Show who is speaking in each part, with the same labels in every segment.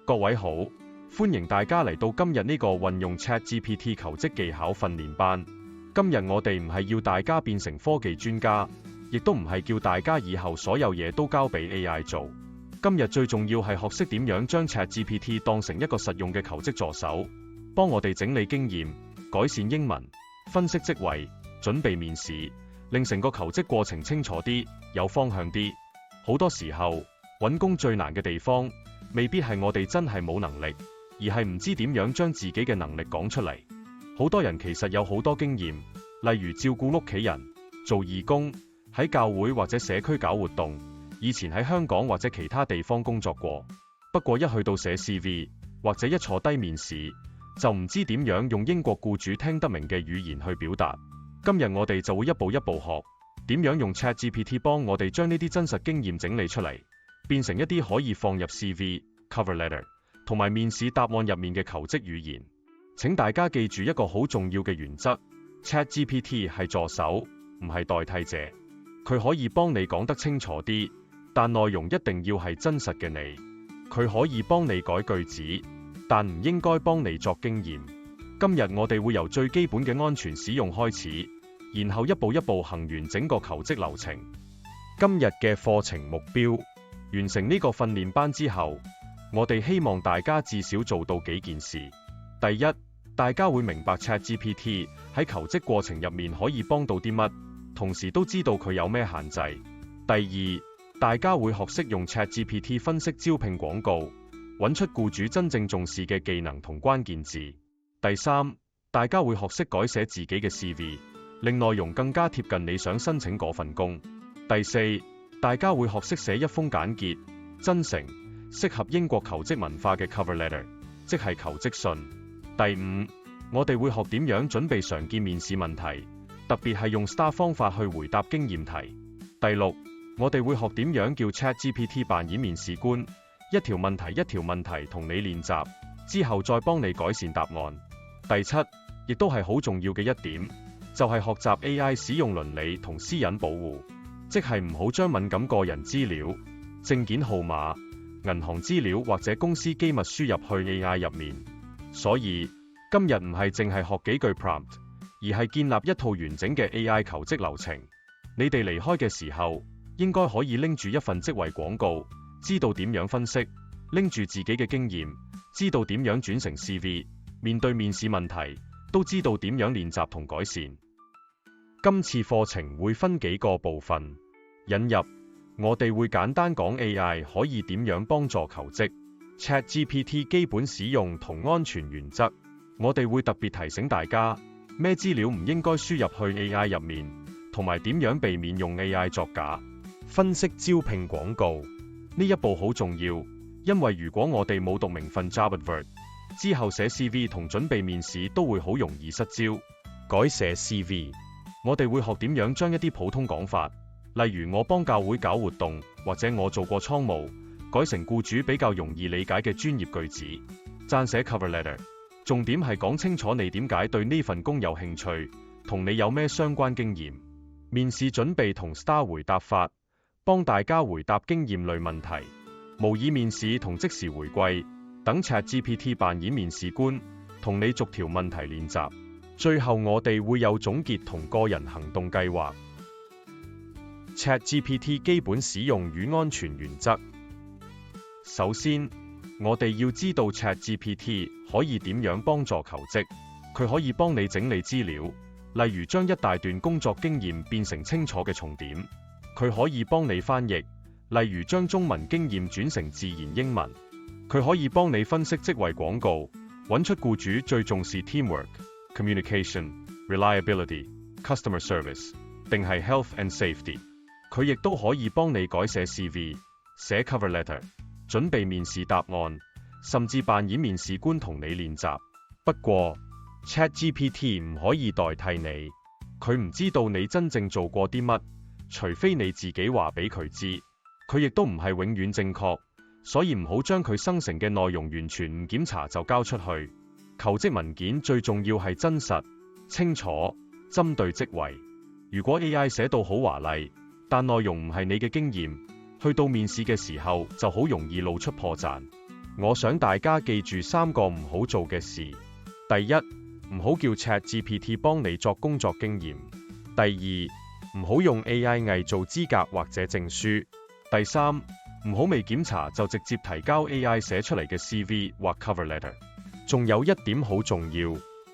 Speaker 1: 各位好，歡迎大家嚟到今日呢個運用 ChatGPT 求職技巧訓練班。今日我哋唔係要大家變成科技專家，亦都唔係叫大家以後所有嘢都交俾 AI 做。今日最重要係學識點樣將 ChatGPT 當成一個實用嘅求職助手，幫我哋整理經驗、改善英文、分析職位、準備面試，令成個求職過程清楚啲、有方向啲。好多時候，揾工最難嘅地方，未必係我哋真係冇能力，而係唔知點樣將自己嘅能力講出嚟。好多人其實有好多經驗，例如照顧屋企人、做義工、喺教會或者社區搞活動，以前喺香港或者其他地方工作過。不過一去到寫 CV 或者一坐低面試，就唔知點樣用英國僱主聽得明嘅語言去表達。今日我哋就會一步一步學點樣用 ChatGPT 幫我哋將呢啲真實經驗整理出嚟，變成一啲可以放入 CV、cover letter 同埋面試答案入面嘅求職語言。請大家記住一個好重要嘅原則， ChatGPT 係助手，唔係代替者。佢可以幫你講得清楚啲，但內容一定要係真實嘅你。佢可以幫你改句子，但唔應該幫你作經驗。今日我哋會由最基本嘅安全使用開始，然後一步一步行完整個求職流程。今日嘅課程目標，完成呢個訓練班之後，我哋希望大家至少做到幾件事。第一，大家會明白 ChatGPT 喺求職過程入面可以幫到啲乜，同時都知道佢有咩限制。第二，大家會學識用 ChatGPT 分析招聘廣告，揾出僱主真正重視嘅技能同關鍵字。第三，大家會學識改寫自己嘅 CV， 令內容更加貼近你想申請嗰份工。第四，大家會學識寫一封簡潔、真誠、適合英國求職文化嘅 cover letter， 即係求職信。第五，我哋會學點樣準備常見面試問題，特別係用 STAR 方法去回答經驗題。第六，我哋會學點樣叫 ChatGPT 扮演面試官，一條問題一條問題同你練習，之後再幫你改善答案。第七，亦都係好重要嘅一點，就係學習 AI 使用倫理同私隱保護，即係唔好將敏感個人資料、證件號碼、銀行資料或者公司機密輸入去 AI 入面。所以今日唔係淨係學幾句 prompt， 而係建立一套完整嘅 AI 求職流程。你哋離開嘅時候，應該可以拎住一份職位廣告，知道點樣分析，拎住自己嘅經驗，知道點樣轉成 CV， 面對面試問題，都知道點樣練習同改善。今次課程會分幾個部分。引入，我哋會簡單講 AI 可以點樣幫助求職， ChatGPT 基本使用同安全原則。我哋會特別提醒大家，咩資料唔應該輸入去 AI 入面，同埋點樣避免用 AI 作假。分析招聘廣告，呢一步好重要，因為如果我哋冇讀明份 job advert， 之後寫 CV 同準備面試都會好容易失焦。改寫 CV， 我哋會學點樣將一啲普通講法，例如我幫教會搞活動，或者我做過倉務，改成僱主比較容易理解嘅專業句子。撰寫 cover letter， 重點係講清楚你點解對呢份工有興趣，同你有咩相關經驗。面試準備同 STAR 回答法，幫大家回答經驗類問題。模擬面試同即時回饋，等 ChatGPT 扮演面試官，同你逐條問題練習。最後我哋會有總結同個人行動計劃。ChatGPT 基本使用與安全原則。首先，我哋要知道 ChatGPT 可以點樣幫助求職。佢可以幫你整理資料，例如將一大段工作經驗變成清楚嘅重點。佢可以幫你翻譯，例如將中文經驗轉成自然英文。佢可以幫你分析職位廣告，揾出僱主最重視 teamwork、communication、reliability、customer service， 定係 health and safety。佢亦都可以幫你改寫 CV、寫 cover letter、準備面試答案，甚至扮演面試官同你練習。不過 ChatGPT 唔可以代替你，佢唔知道你真正做過啲乜，除非你自己話俾佢知。佢亦都唔係永遠正確，所以唔好將佢生成嘅內容完全唔檢查就交出去。求職文件最重要係真實、清楚、針對職位。如果 AI 寫到好華麗，但內容唔係你嘅經驗，去到面試嘅時候就好容易露出破綻。我想大家記住3個唔好做嘅事。第一，唔好叫 ChatGPT 幫你作工作經驗。第二，唔好用 AI 偽造資格或者證書。第三，唔好未檢查就直接提交 AI 寫出嚟嘅 CV 或 cover letter。仲有一點好重要，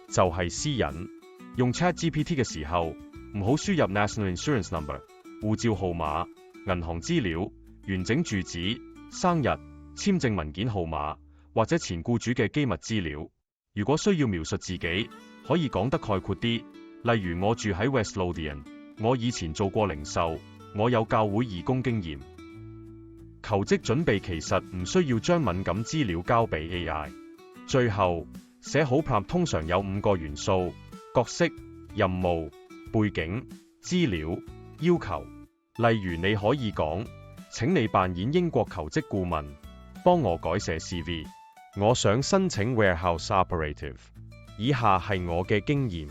Speaker 1: 就係私隱。用 ChatGPT 嘅時候，唔好輸入 National Insurance Number、護照號碼、銀行資料、完整住址、生日、簽證文件號碼或者前僱主嘅機密資料。如果需要描述自己，可以講得概括啲，例如我住喺 West Lothian， 我以前做過零售，我有教會義工經驗。求職準備其實唔需要將敏感資料交俾 AI。最後，寫好 prompt 通常有5個元素：角色、任務、背景、資料、要求。例如你可以講：請你扮演英國求職顧問，幫我改寫 CV。我想申請 warehouse operative。以下係我嘅經驗。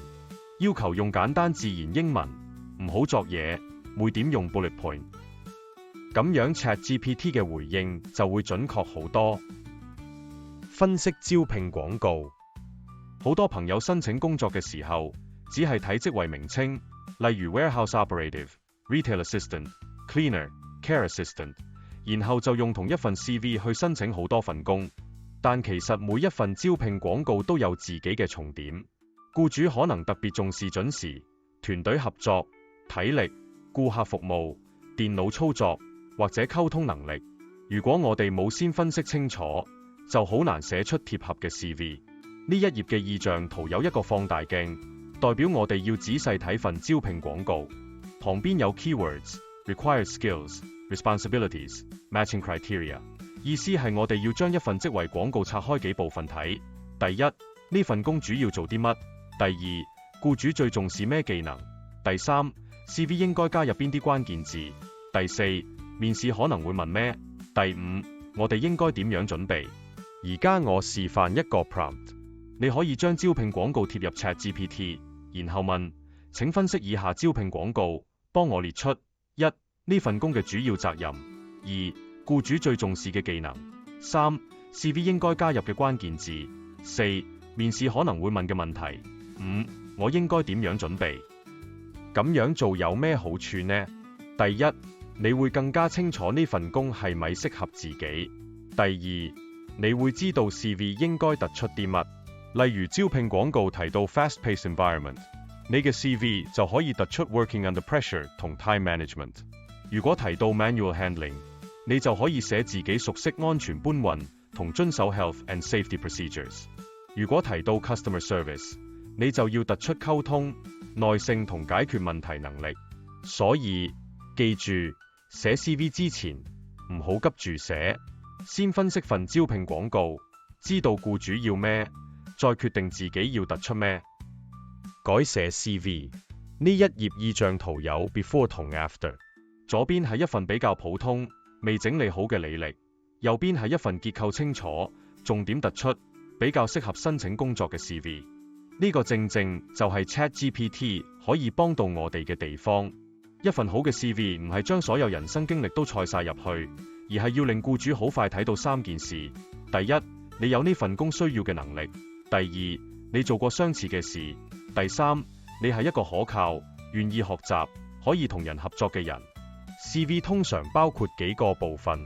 Speaker 1: 要求用簡單自然英文，唔好作嘢，每點用 bullet point。咁樣 ChatGPT 嘅回應就會準確好多。分析招聘廣告。好多朋友申請工作嘅時候，只係睇職位名稱，例如 warehouse operative、retail assistant、cleaner、care assistant， 然後就用同一份 CV 去申請好多份工。但其實每一份招聘廣告都有自己嘅重點。僱主可能特別重視準時、團隊合作、體力、顧客服務、電腦操作或者溝通能力。如果我哋冇先分析清楚，就好難寫出貼合嘅 CV。呢一頁嘅意象圖有一個放大鏡，代表我哋要仔細睇份招聘廣告。旁邊有 keywords、required skills、responsibilities、matching criteria。意思係我哋要將一份職位廣告拆開幾部分睇。第一，呢份工主要做啲乜？第二，僱主最重視咩技能？第三， CV 應該加入邊啲關鍵字？第四，面試可能會問咩？第五，我哋應該點樣準備？而家我示範一個 prompt， 你可以將招聘廣告貼入 ChatGPT， 然後問：請分析以下招聘廣告，幫我列出一、呢份工嘅主要責任；二、僱主最重視嘅技能；三、CV 應該加入嘅關鍵字；四、面試可能會問嘅問題；五、我應該點樣準備？咁樣做有咩好處呢？第一，你會更加清楚呢份工係咪適合自己；第二，你會知道 CV 應該突出啲乜。例如招聘廣告提到 fast-paced environment， 你嘅 CV 就可以突出 working under pressure 同 time management。如果提到 manual handling，你就可以寫自己熟悉安全搬運同遵守 health and safety procedures。如果提到 customer service， 你就要突出溝通、耐性同解決問題能力。所以記住，寫 CV 之前唔好急住寫，先分析份招聘廣告，知道僱主要咩，再決定自己要突出咩。改寫 CV。呢一頁意象圖有 before 同 after， 左邊係一份比較普通、未整理好嘅履歷，右邊係一份結構清楚、重點突出、比較適合申請工作嘅 CV。呢個正正就係 ChatGPT 可以幫到我哋嘅地方。一份好嘅 CV 唔係將所有人生經歷都塞晒入去，而係要令僱主好快睇到3件事：第一，你有呢份工需要嘅能力；第二，你做過相似嘅事；第三，你係一個可靠、願意學習、可以同人合作嘅人。CV 通常包括幾個部分。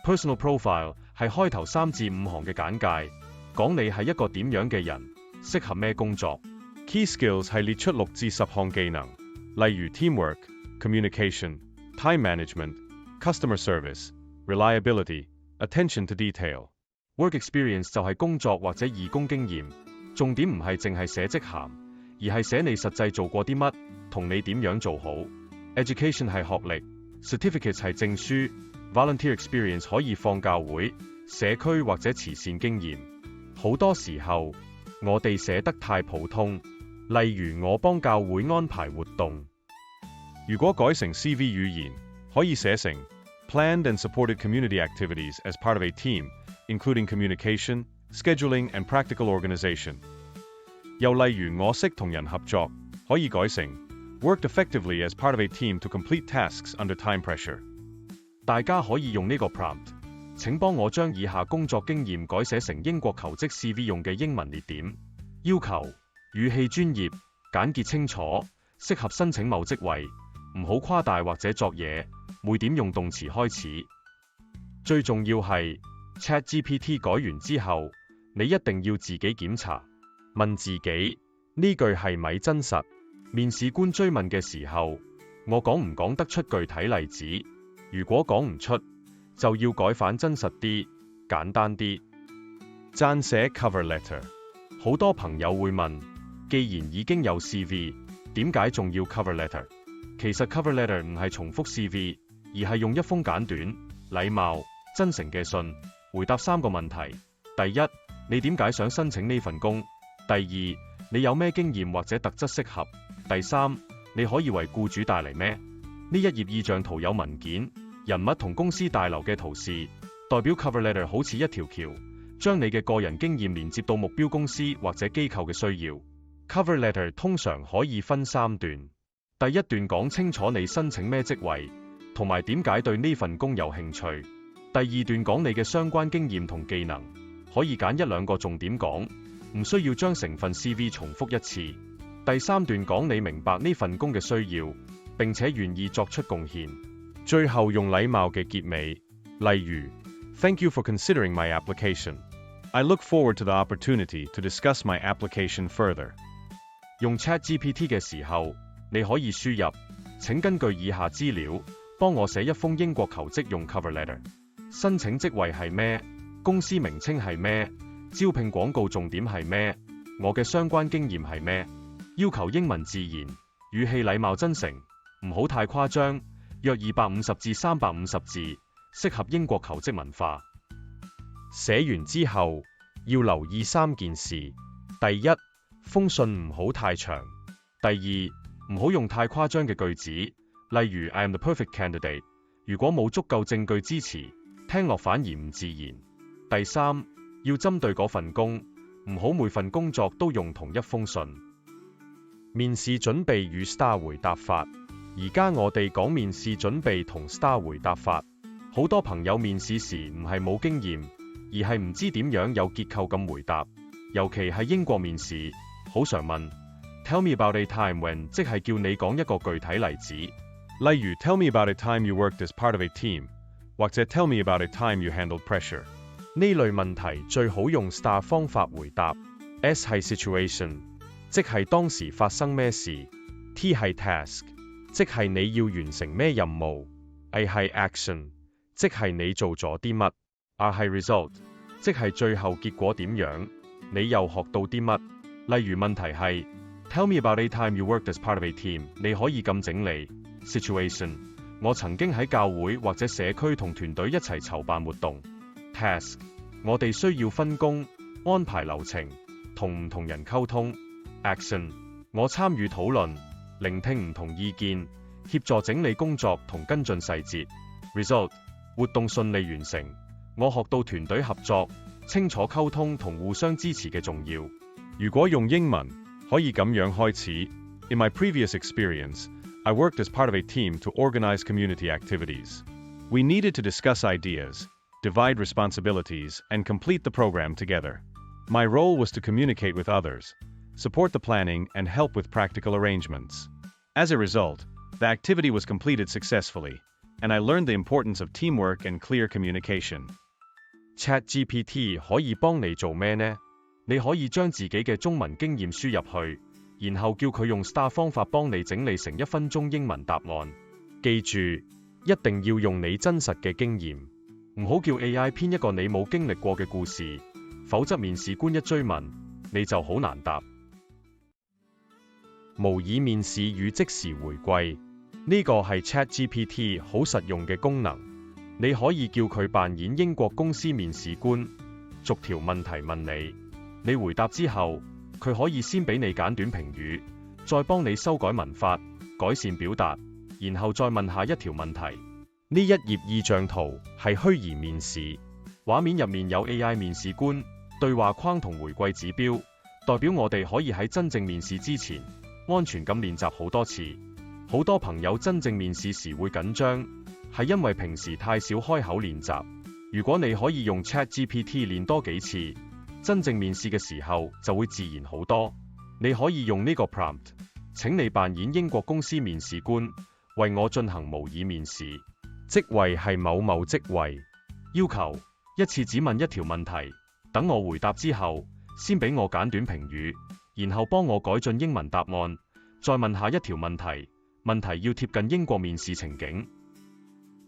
Speaker 1: Personal profile 係開頭3至5行嘅簡介，講你係一個點樣嘅人，適合咩工作。Key skills 係列出6至10項技能，例如 teamwork、communication、time management、customer service、reliability、attention to detail。Work experience 就係工作或者義工經驗，重點唔係淨係寫職銜，而係寫你實際做過啲乜，同你點樣做好。Education 係學歷，certificates 係證書，volunteer experience 可以放教會、社區或者慈善經驗。好多時候我哋寫得太普通，例如我幫教會安排活動。如果改成 CV 語言，可以寫成 planned and supported community activities as part of a team, including communication, scheduling and practical organization。又例如我識同人合作，可以改成worked effectively as part of a team to complete tasks under time pressure。大家可以用呢個 prompt 請幫我將以下工作經驗改寫成英國求職 CV 用嘅英文列點。要求：語氣專業，簡潔清楚，適合申請某職位，唔好誇大或者作嘢，每點用動詞開始。最重要係 ChatGPT 改完之後，你一定要自己檢查，問自己呢句係咪真實？面試官追問嘅時候，我講唔講得出具體例子？如果講唔出，就要改返真實啲，簡單啲。撰寫 cover letter。好多朋友會問，既然已經有 CV， 點解仲要 cover letter？ 其實 cover letter 唔係重複 CV， 而係用一封簡短、禮貌、真誠嘅信，回答3個問題。第一，你點解想申請呢份工？第二，你有咩經驗或者特質適合？第三，你可以為僱主帶嚟咩？呢一頁意象圖有文件、人物同公司大樓嘅圖示，代表 cover letter 好似一條橋，將你嘅個人經驗連接到目標公司或者機構嘅需要。cover letter 通常可以分3段，第一段講清楚你申請咩職位，同埋點解對呢份工有興趣。第二段講你嘅相關經驗同技能，可以揀1-2個重點講，唔需要將成份 CV 重複一次。第3段講你明白呢份工嘅需要，並且願意作出貢獻。最後用禮貌嘅結尾，例如 Thank you for considering my application. I look forward to the opportunity to discuss my application further. 用 ChatGPT 嘅時候，你可以輸入，請根據以下資料，幫我寫一封英國求職用 cover letter。申請職位係咩？公司名稱係咩？招聘廣告重點係咩？我嘅相關經驗係咩？要求英文自然，語氣禮貌真誠，唔好太誇張，約250至350字，適合英國求職文化。寫完之後，要留意3件事。第一，封信唔好太長。第二，唔好用太誇張嘅句子，例如 I am the perfect candidate。如果冇足夠證據支持，聽落反而唔自然。第三，要針對嗰份工，唔好每份工作都用同一封信。面試準備與 STAR 回答法。而家我哋講面試準備同 STAR 回答法。好多朋友面試時唔係冇經驗，而係唔知點樣有結構咁回答。尤其係英國面試，好常問 Tell me about a time when， 即係叫你講一個具體例子。例如 Tell me about a time you worked as part of a team， 或者 Tell me about a time you handled pressure。呢類問題最好用 STAR 方法回答。S 係 situation， 即係當時發生咩事。T 係 task， 即係你要完成咩任務。A 係 action， 即係你做咗啲乜。R 係 result， 即係最後結果點樣，你又學到啲乜。例如問題係 Tell me about a time you worked as part of a team， 你可以咁整理。Situation， 我曾經喺教會或者社區同團隊一齊籌辦活動。Task， 我哋需要分工、安排流程、同唔同人溝通。Action， 我參與討論、聆聽唔同意見、協助整理工作同跟進細節。Result， 活動順利完成，我學到團隊合作、清楚溝通同互相支持嘅重要。如果用英文，可以咁樣開始。In my previous experience, I worked as part of a team to organize community activities. We needed to discuss ideas, divide responsibilities, and complete the program together. My role was to communicate with others, support the planning, and help with practical arrangements. As a result, the activity was completed successfully, and I learned the importance of teamwork and clear communication. ChatGPT 可以幫你做咩呢？你可以將自己嘅中文經驗輸入去，然後叫佢用 STAR 方法幫你整理成1分鐘英文答案。記住，一定要用你真實嘅經驗，唔好叫 AI 編一個你冇經歷過嘅故事，否則面試官一追問，你就好難答。模擬面試與即時回饋，呢個係 ChatGPT 好實用嘅功能。你可以叫佢扮演英國公司面試官，逐條問題問你，你回答之後，佢可以先俾你簡短評語，再幫你修改文法、改善表達，然後再問下一條問題。呢一頁意象圖係虛擬面試，畫面入面有 AI 面試官、對話框同回饋指標，代表我哋可以喺真正面試之前，安全咁練習好多次。好多朋友真正面試時會緊張，係因為平時太少開口練習。如果你可以用 ChatGPT 練多幾次，真正面試嘅時候就會自然好多。你可以用呢個 prompt， 請你扮演英國公司面試官，為我進行模擬面試。職位係某某職位，要求一次只問一條問題，等我回答之後，先俾我簡短評語，然後幫我改進英文答案，再問下一條問題，問題要貼近英國面試情景。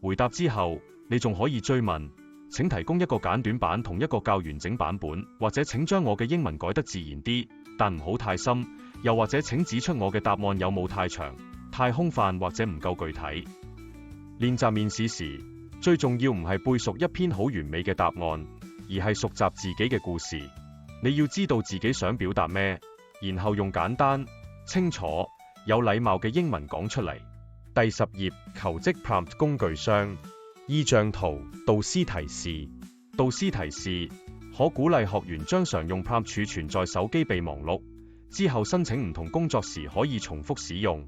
Speaker 1: 回答之後，你仲可以追問，請提供一個簡短版同一個較完整版本，或者請將我嘅英文改得自然啲，但唔好太深，又或者請指出我嘅答案有冇太長、太空泛或者唔夠具體。練習面試時，最重要唔係背熟一篇好完美嘅答案，而係熟習自己嘅故事。你要知道自己想表達咩，然後用簡單、清楚、有禮貌嘅英文講出嚟。第10頁，求職 prompt 工具箱。意象圖，導師提示。導師提示可鼓勵學員將常用 prompt 儲存在手機備忘錄，之後申請唔同工作時可以重複使用。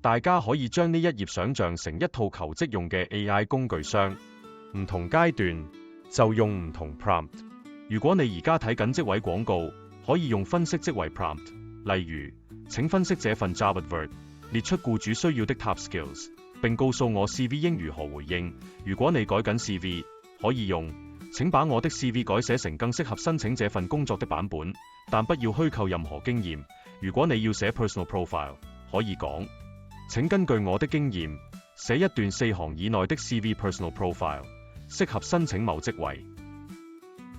Speaker 1: 大家可以將呢一頁想像成一套求職用嘅 AI 工具箱，唔同階段就用唔同 prompt。如果你而家睇緊職位廣告，可以用分析職位 prompt， 例如請分析這份 job advert， 列出僱主需要的 top skills， 並告訴我 CV 應如何回應。如果你改緊 CV， 可以用請把我的 CV 改寫成更適合申請這份工作的版本，但不要虛構任何經驗。如果你要寫 personal profile， 可以講請根據我的經驗寫一段4行以內的 CV personal profile， 適合申請某職位。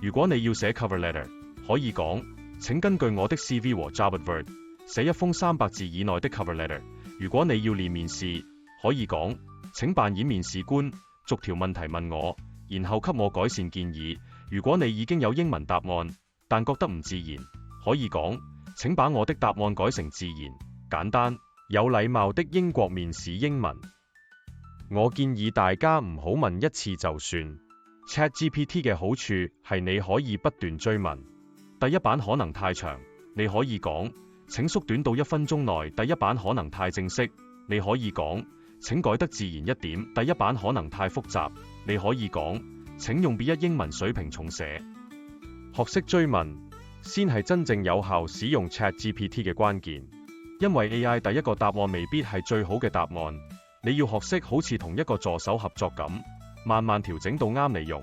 Speaker 1: 如果你要寫 cover letter， 可以講請根據我的 CV 和 job advert 寫一封300字以內的 cover letter。如果你要練面試，可以講請扮演面試官，逐條問題問我，然後給我改善建議。如果你已經有英文答案，但覺得唔自然，可以講請把我的答案改成自然、簡單、有禮貌的英國面試英文。我建議大家唔好問一次就算。ChatGPT 嘅好處係你可以不斷追問。第一版可能太長，你可以講請縮短到1分鐘內。第一版可能太正式，你可以講請改得自然一點。第一版可能太複雜，你可以講請用B1英文水平重寫。學識追問，先係真正有效使用 ChatGPT 嘅關鍵。因為 AI 第一個答案未必係最好嘅答案，你要學識好似同一個助手合作咁，慢慢調整到啱你用。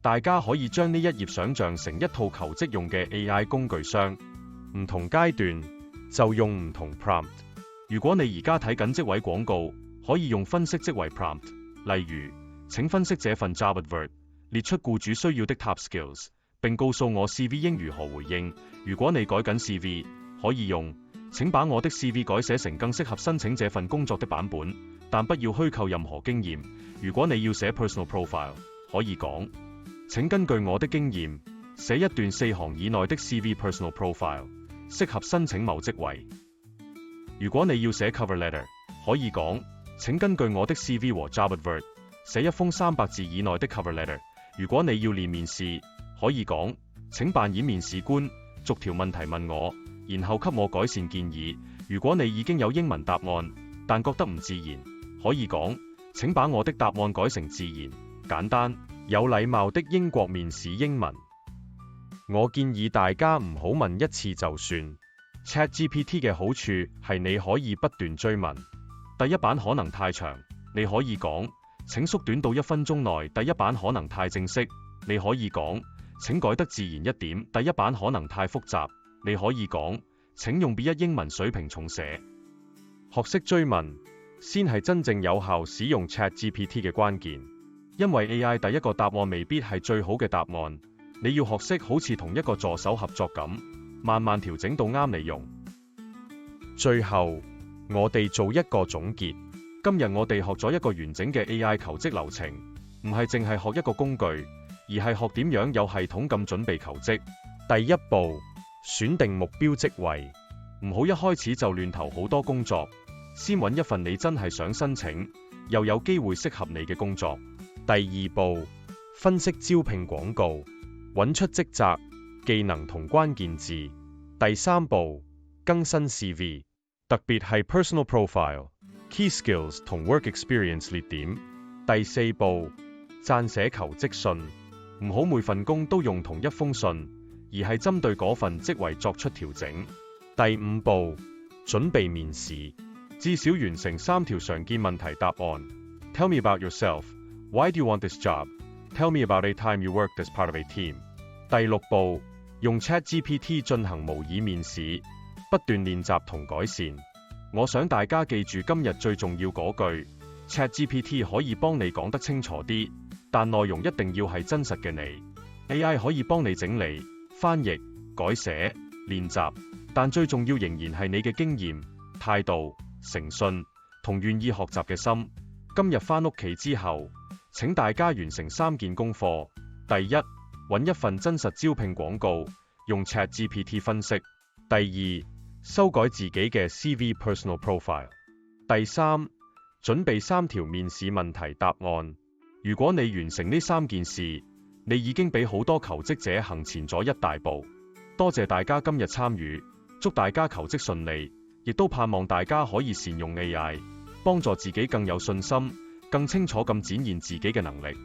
Speaker 1: 大家可以將呢一頁想像成一套求職用嘅 AI 工具箱，唔同階段就用唔同 prompt。如果你而家睇緊職位廣告，可以用分析職位 prompt， 例如請分析這份 job advert， 列出僱主需要的 top skills， 並告訴我 CV 應如何回應。如果你改緊 CV，可以用請把我的 CV 改寫成更適合申請這份工作的版本，但不要虛構任何經驗。如果你要寫 personal profile， 可以講請根據我的經驗寫一段4行以內的 CV personal profile， 適合申請某職位。如果你要寫 cover letter， 可以講請根據我的 CV 和 job advert 寫一封300字以內的 cover letter。如果你要練面試，可以講請扮演面試官，逐條問題問我，然後給我改善建議。如果你已經有英文答案，但覺得唔自然，可以講請把我的答案改成自然、簡單、有禮貌的英國面試英文。我建議大家唔好問一次就算。ChatGPT 嘅好處係你可以不斷追問。第一版可能太長，你可以講請縮短到1分鐘內。第一版可能太正式，你可以講請改得自然一點。第一版可能太複雜，你可以講請用B1英文水平重寫。學識追問，先係真正有效使用 ChatGPT 嘅關鍵。因為 AI 第一個答案未必係最好嘅答案，你要學識好似同一個助手合作咁，慢慢調整到啱你用。最後，我哋做一個總結。今日我哋學咗一個完整嘅 AI 求職流程，唔係淨係學一個工具，而係學點樣有系統咁準備求職。第一步，選定目標職位，唔好一開始就亂投好多工作，先揾一份你真係想申請，又有機會適合你嘅工作。第二步，分析招聘廣告，揾出職責、技能同關鍵字。第三步，更新 CV， 特別係 personal profile、key skills 同 work experience 列點。第四步，撰寫求職信，唔好每份工都用同一封信，而係針對嗰份職位作出調整。第5步，準備面試，至少完成3條常見問題答案。Tell me about yourself. Why do you want this job? Tell me about a time you worked as part of a team. 第6步，用 ChatGPT 進行模擬面試，不斷練習同改善。我想大家記住今日最重要嗰句 ，ChatGPT 可以幫你講得清楚啲，但內容一定要係真實嘅你。AI 可以幫你整理、翻譯、改寫、練習，但最重要仍然係你嘅經驗、態度、誠信同願意學習嘅心。今日返屋企之後，請大家完成3件功課。第一，揾一份真實招聘廣告，用 ChatGPT 分析。第二，修改自己嘅 CV Personal Profile。第三，準備3條面試問題答案。如果你完成呢3件事，你已經比好多求職者行前咗一大步。多謝大家今日參與，祝大家求職順利，亦都盼望大家可以善用 AI，幫助自己更有信心、更清楚咁展現自己嘅能力。